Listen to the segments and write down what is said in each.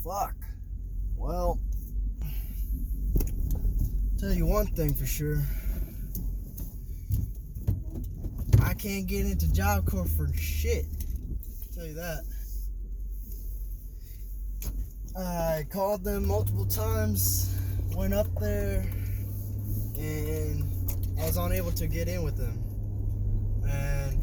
Fuck. Well, tell you one thing for sure. I can't get into Job Corps for shit. Tell you that. I called them multiple times, went up there, and I was unable to get in with them. And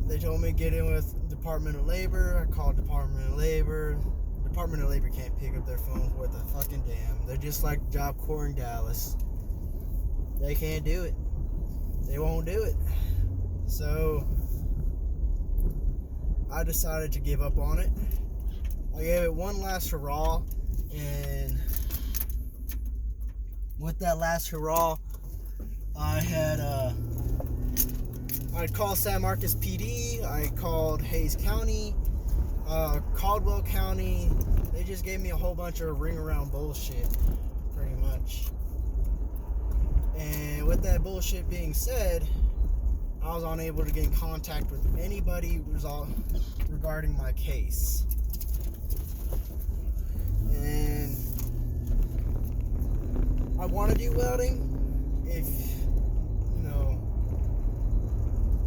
they told me to get in with Department of Labor. I called Department of Labor. Department of Labor can't pick up their phones worth a fucking damn. They're just like Job Corps in Dallas. They can't do it. They won't do it. So I decided to give up on it. I gave it one last hurrah, and with that last hurrah, I called San Marcos PD, I called Hayes County, Caldwell County. They just gave me a whole bunch of ring around bullshit, pretty much. And with that bullshit being said, I was unable to get in contact with anybody regarding my case. And I want to do welding. If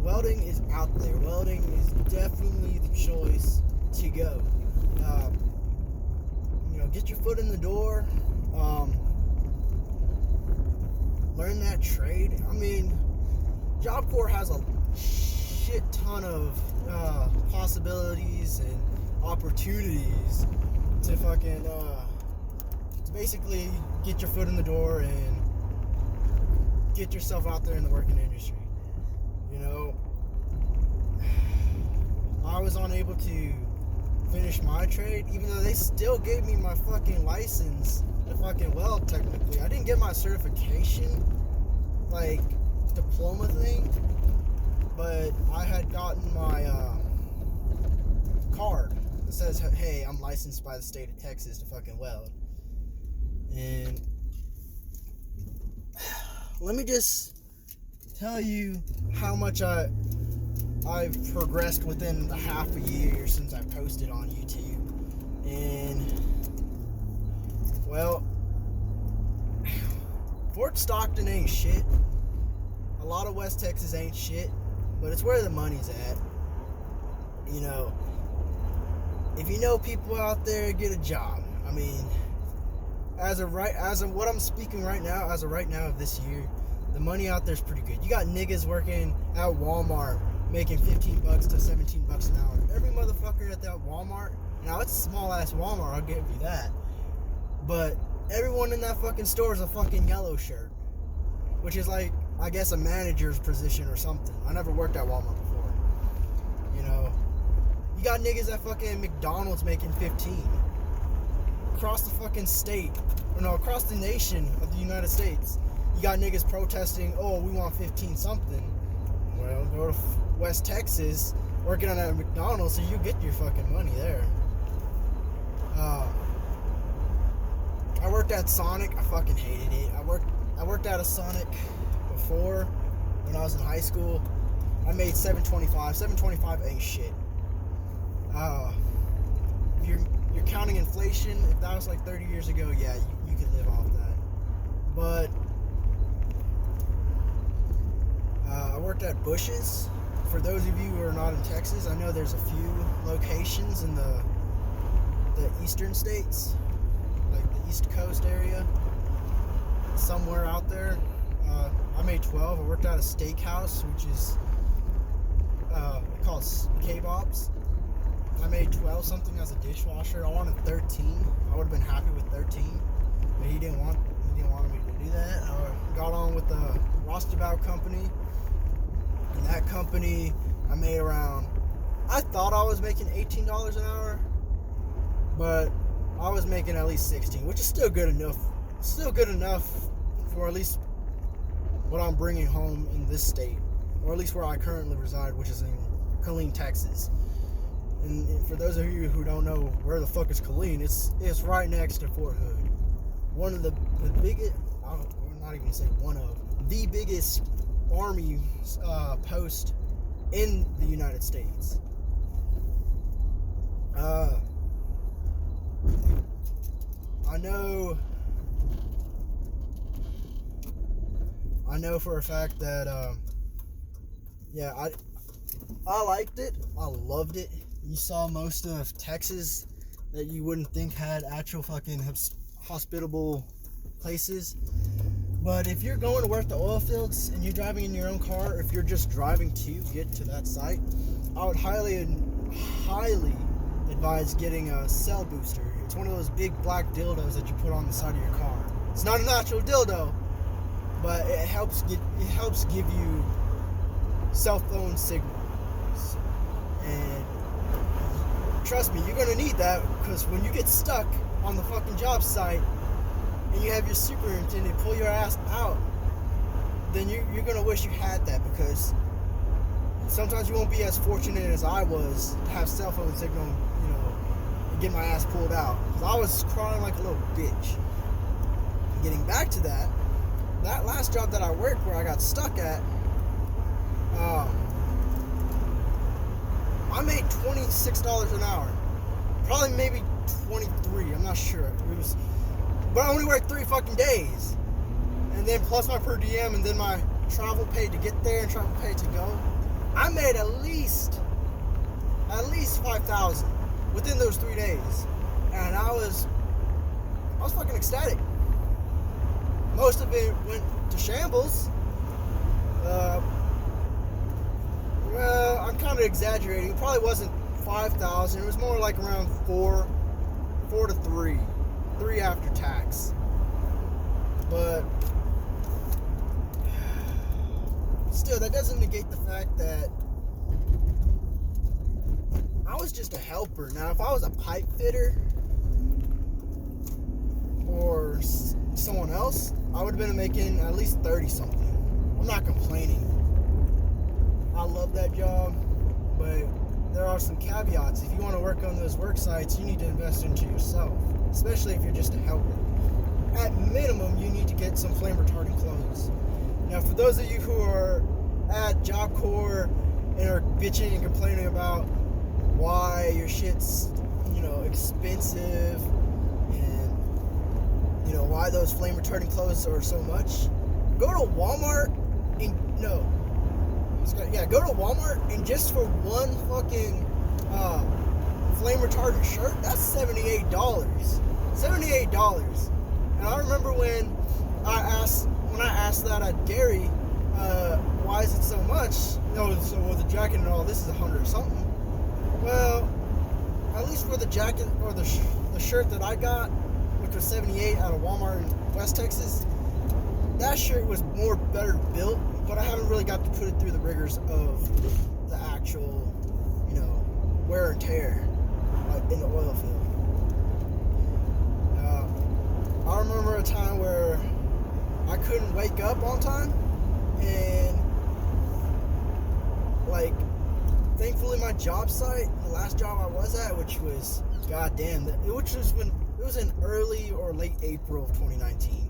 welding is out there. Welding is definitely the choice to go. Get your foot in the door. Learn that trade. I mean, Job Corps has a shit ton of possibilities and opportunities to fucking to basically get your foot in the door and get yourself out there in the working industry. I was unable to finish my trade, even though they still gave me my fucking license to fucking weld. Technically, I didn't get my certification, like diploma thing, but I had gotten my card that says, hey, I'm licensed by the state of Texas to fucking weld. And let me just tell you how much I've progressed within the half a year since I posted on YouTube. And well, Fort Stockton ain't shit. A lot of West Texas ain't shit, but it's where the money's at. If you know people out there, get a job. I mean, as of what I'm speaking right now, as of right now of this year, the money out there's pretty good. You got niggas working at Walmart making $15 to $17 an hour. Every motherfucker at that Walmart, now it's a small ass Walmart, I'll give you that, but everyone in that fucking store is a fucking yellow shirt, which is like, I guess, a manager's position or something. I never worked at Walmart before. You got niggas at fucking McDonald's making 15. Across the fucking state, across the nation of the United States, you got niggas protesting, oh, we want 15 something. Well, go to West Texas, working on that McDonald's, so you get your fucking money there. I worked at Sonic. I fucking hated it. I worked at a Sonic before when I was in high school. I made $7.25. $7.25 ain't shit. If you're counting inflation, if that was like 30 years ago, yeah, you could live off that. But I worked at Bush's. For those of you who are not in Texas, I know there's a few locations in the eastern states, like the East Coast area, somewhere out there. I made 12. I worked at a steakhouse, which is called K-Bob's. I made 12 something as a dishwasher. I wanted 13. I would have been happy with 13, but he didn't want me to do that. I got on with the Rostabout company. In that company, I made I thought I was making $18 an hour, but I was making at least 16, which is still good enough. Still good enough for at least what I'm bringing home in this state, or at least where I currently reside, which is in Killeen, Texas. And for those of you who don't know where the fuck is Killeen, it's right next to Fort Hood. One of the biggest, I'm not even say one of, the biggest army post in the United States. know for a fact that, yeah, I liked it. I loved it. You saw most of Texas that you wouldn't think had actual fucking hospitable places. But if you're going to work the oil fields and you're driving in your own car, or if you're just driving to get to that site, I would highly advise getting a cell booster. It's one of those big black dildos that you put on the side of your car. It's not a natural dildo, but it helps give you cell phone signals. And trust me, you're gonna need that, because when you get stuck on the fucking job site and you have your superintendent pull your ass out, then you're gonna wish you had that, because sometimes you won't be as fortunate as I was to have cell phone signal, and get my ass pulled out, because I was crying like a little bitch. And getting back to that last job that I worked where I got stuck at, I made $26 an hour. Probably maybe 23, I'm not sure. But I only worked 3 fucking days. And then plus my per diem, and then my travel pay to get there and travel pay to go. I made at least $5,000 within those 3 days. And I was fucking ecstatic. Most of it went to shambles. Well, I'm kind of exaggerating. It probably wasn't 5,000. It was more like around 4 to 3 after tax. But still, that doesn't negate the fact that I was just a helper. Now, if I was a pipe fitter or someone else, I would have been making at least 30 something. I'm not complaining. I love that job, but there are some caveats. If you want to work on those work sites, you need to invest into yourself, especially if you're just a helper. At minimum, you need to get some flame retardant clothes. Now, for those of you who are at Job Corps and are bitching and complaining about why your shit's, expensive, and, why those flame retardant clothes are so much, go to Walmart and, go to Walmart, and just for one fucking flame retardant shirt, that's $78. $78. And I remember when I asked that at Gary, why is it so much? So the jacket and all this is $100 something. Well, at least for the jacket or the shirt that I got, which was $78 out of Walmart in West Texas, that shirt was better built, but I haven't really got to put it through the rigors of the actual, wear and tear in the oil field. I remember a time where I couldn't wake up on time, and thankfully my job site, the last job I was at, which was when it was in early or late April of 2019.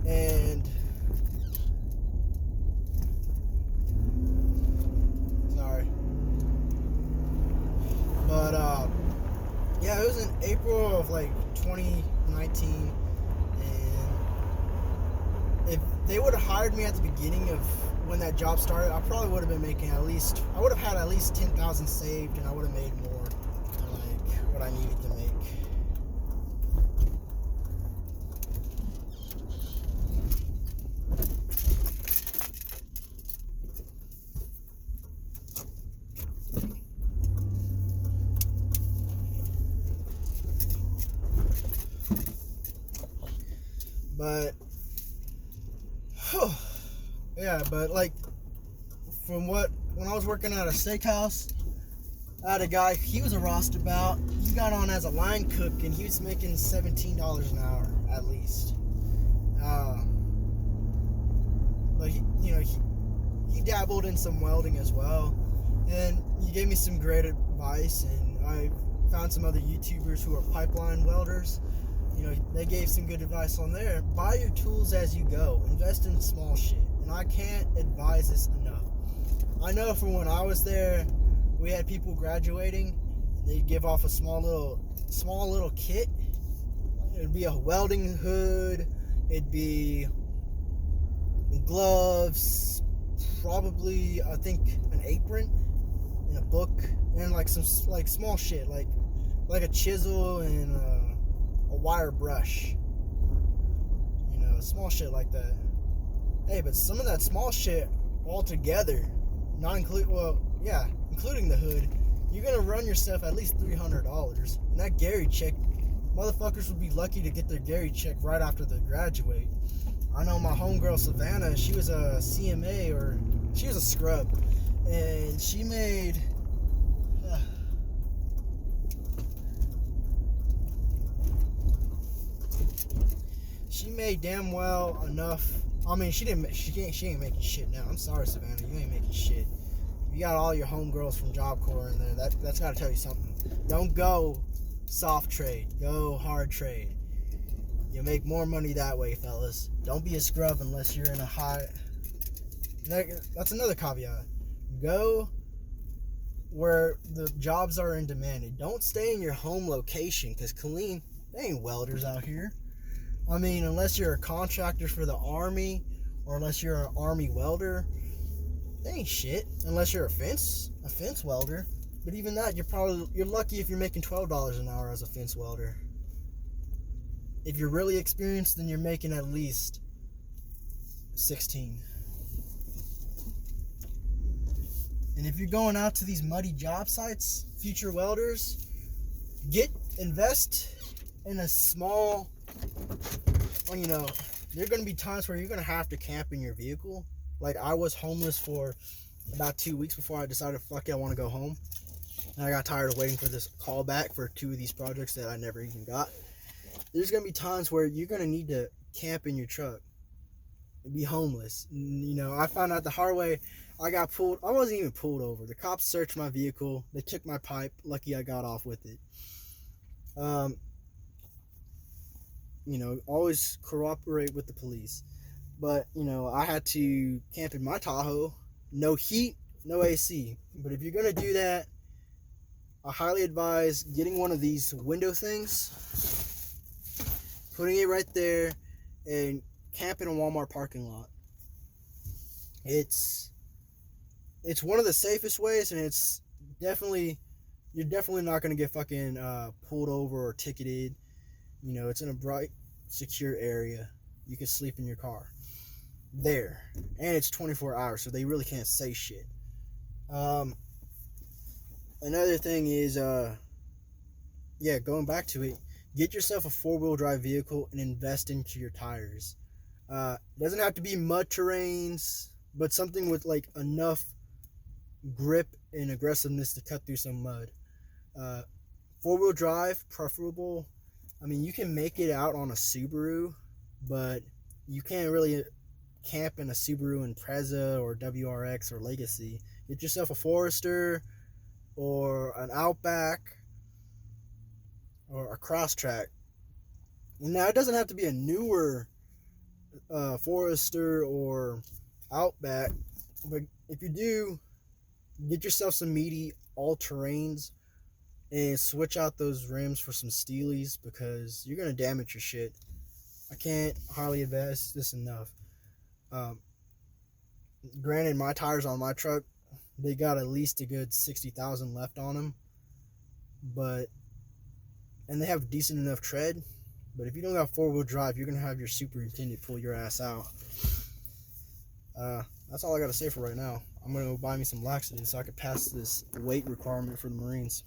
And sorry, but yeah, it was in April of 2019, and if they would have hired me at the beginning of when that job started, I probably would have been making I would have had at least 10,000 saved, and I would have made more than what I needed to make. But yeah, but when I was working at a steakhouse, I had a guy, he was a roustabout. He got on as a line cook, and he was making $17 an hour at least. But he dabbled in some welding as well, and he gave me some great advice. And I found some other YouTubers who are pipeline welders. They gave some good advice on there. Buy your tools as you go. Invest in small shit. And I can't advise this enough. I know from when I was there, we had people graduating. They'd give off a small little kit. It'd be a welding hood, it'd be gloves, probably I think an apron and a book and like some like small shit like a chisel and a wire brush, small shit like that. Hey, but some of that small shit all together, including the hood, you're gonna run yourself at least $300. And that Gary check, motherfuckers would be lucky to get their Gary check right after they graduate. I know my homegirl Savannah, she was a CMA, or she was a scrub, and she made damn well enough. I mean, she ain't making shit now. I'm sorry, Savannah, you ain't making shit. You got all your homegirls from Job Corps in there. That's got to tell you something. Don't go soft trade. Go hard trade. You'll make more money that way, fellas. Don't be a scrub unless you're in a high... That's another caveat. Go where the jobs are in demand. Don't stay in your home location, because Killeen, they ain't welders out here. I mean, unless you're a contractor for the Army, or unless you're an Army welder, they ain't shit. Unless you're a fence welder. But even that, you're lucky if you're making $12 an hour as a fence welder. If you're really experienced, then you're making at least 16. And if you're going out to these muddy job sites, future welders, invest in a small, there are going to be times where you're going to have to camp in your vehicle. Like, I was homeless for about 2 weeks before I decided, fuck it, I want to go home. And I got tired of waiting for this call back for 2 of these projects that I never even got. There's going to be times where you're going to need to camp in your truck and be homeless. I found out the hard way. I got pulled. I wasn't even pulled over. The cops searched my vehicle. They took my pipe. Lucky I got off with it. Always cooperate with the police. But, I had to camp in my Tahoe. No heat, no AC. But if you're going to do that, I highly advise getting one of these window things, putting it right there, and camping in a Walmart parking lot. It's one of the safest ways, and you're definitely not going to get fucking pulled over or ticketed. It's in a bright, secure area. You can sleep in your car there, and it's 24 hours, so they really can't say shit. Another thing is, going back to it, get yourself a 4-wheel drive vehicle and invest into your tires. It doesn't have to be mud terrains, but something with like enough grip and aggressiveness to cut through some mud. 4-wheel drive, preferable. I mean, you can make it out on a Subaru, but you can't really camp in a Subaru Impreza or WRX or Legacy. Get yourself a Forester or an Outback or a Crosstrack. Now, it doesn't have to be a newer Forester or Outback, but if you do, get yourself some meaty all-terrains and switch out those rims for some Steelies, because you're going to damage your shit. I can't hardly advise this enough. Granted, my tires on my truck, they got at least a good 60,000 left on them, and they have decent enough tread. But if you don't got 4-wheel drive, you're gonna have your superintendent pull your ass out. That's all I gotta say for right now. I'm gonna go buy me some laxatives so I can pass this weight requirement for the Marines.